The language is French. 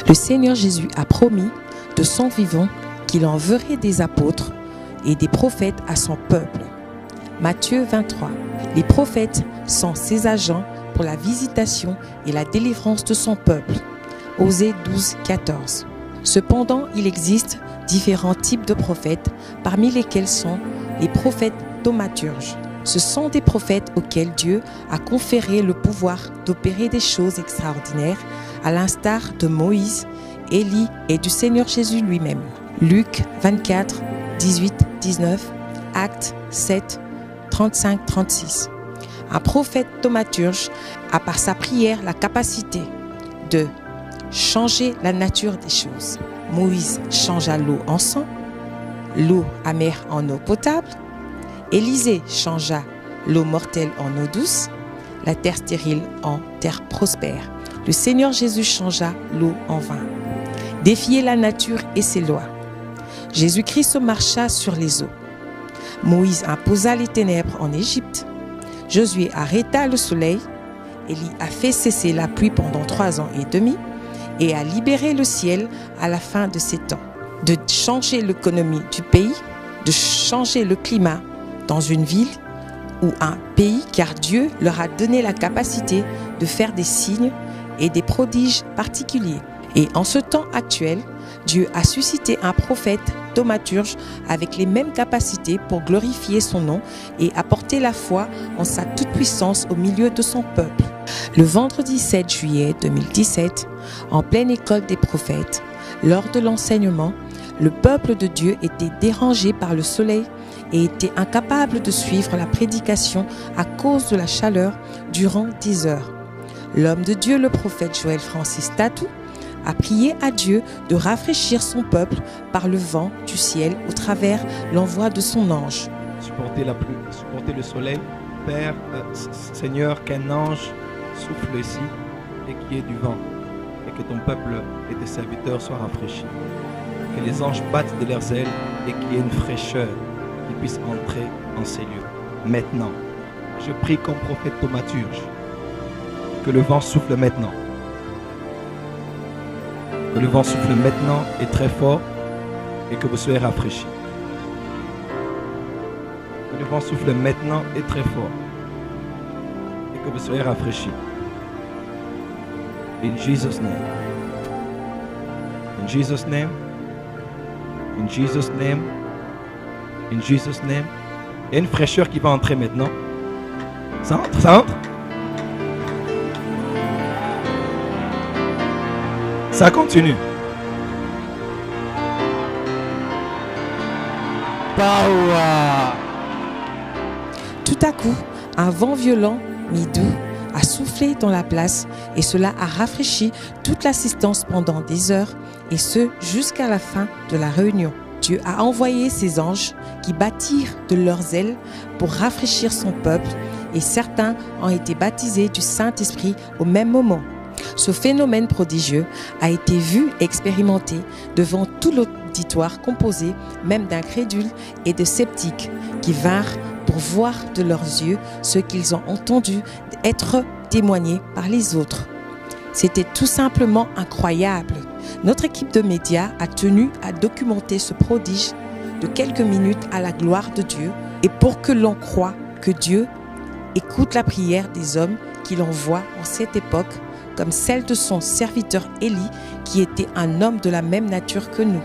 Le Seigneur Jésus a promis de son vivant qu'il enverrait des apôtres et des prophètes à son peuple. Matthieu 23. Les prophètes sont ses agents pour la visitation et la délivrance de son peuple. Osée 12, 14. Cependant, il existe différents types de prophètes, parmi lesquels sont les prophètes thaumaturges. Ce sont des prophètes auxquels Dieu a conféré le pouvoir d'opérer des choses extraordinaires, à l'instar de Moïse, Élie et du Seigneur Jésus lui-même. Luc 24, 18, 19, Actes 7, 35, 36. Un prophète thaumaturge a par sa prière la capacité de changer la nature des choses. Moïse changea l'eau en sang, l'eau amère en eau potable. Élisée changea l'eau mortelle en eau douce, la terre stérile en terre prospère. Le Seigneur Jésus changea l'eau en vin. Défier la nature et ses lois. Jésus-Christ marcha sur les eaux. Moïse imposa les ténèbres en Égypte. Josué arrêta le soleil. Élie a fait cesser la pluie pendant 3 ans et demi et a libéré le ciel à la fin de ces temps. De changer l'économie du pays, de changer le climat dans une ville ou un pays, car Dieu leur a donné la capacité de faire des signes et des prodiges particuliers. Et en ce temps actuel, Dieu a suscité un prophète thaumaturge avec les mêmes capacités pour glorifier son nom et apporter la foi en sa toute-puissance au milieu de son peuple. Le vendredi 7 juillet 2017, en pleine école des prophètes, lors de l'enseignement, le peuple de Dieu était dérangé par le soleil et était incapable de suivre la prédication à cause de la chaleur durant 10 heures. L'homme de Dieu, le prophète Joël Francis Tatou, a prié à Dieu de rafraîchir son peuple par le vent du ciel au travers l'envoi de son ange. Supporter la pluie, supporter le soleil. Père, Seigneur, qu'un ange souffle ici et qu'il y ait du vent et que ton peuple et tes serviteurs soient rafraîchis. Que les anges battent de leurs ailes et qu'il y ait une fraîcheur qui puisse entrer en ces lieux. Maintenant, je prie comme prophète thaumaturge que le vent souffle maintenant. Que le vent souffle maintenant et très fort et que vous soyez rafraîchis. Que le vent souffle maintenant et très fort et que vous soyez rafraîchis. In Jesus' name. In Jesus' name. In Jesus' name. In Jesus' name. Il y a une fraîcheur qui va entrer maintenant. Ça entre, ça entre. Ça continue. Power. Tout à coup, un vent violent, mi-doux, a soufflé dans la place et cela a rafraîchi toute l'assistance pendant des heures et ce jusqu'à la fin de la réunion. Dieu a envoyé ses anges qui battirent de leurs ailes pour rafraîchir son peuple et certains ont été baptisés du Saint-Esprit au même moment. Ce phénomène prodigieux a été vu et expérimenté devant tout l'auditoire composé même d'incrédules et de sceptiques qui vinrent pour voir de leurs yeux ce qu'ils ont entendu être témoigné par les autres. C'était tout simplement incroyable. Notre équipe de médias a tenu à documenter ce prodige de quelques minutes à la gloire de Dieu et pour que l'on croie que Dieu écoute la prière des hommes qu'il envoie en cette époque comme celle de son serviteur Élie qui était un homme de la même nature que nous.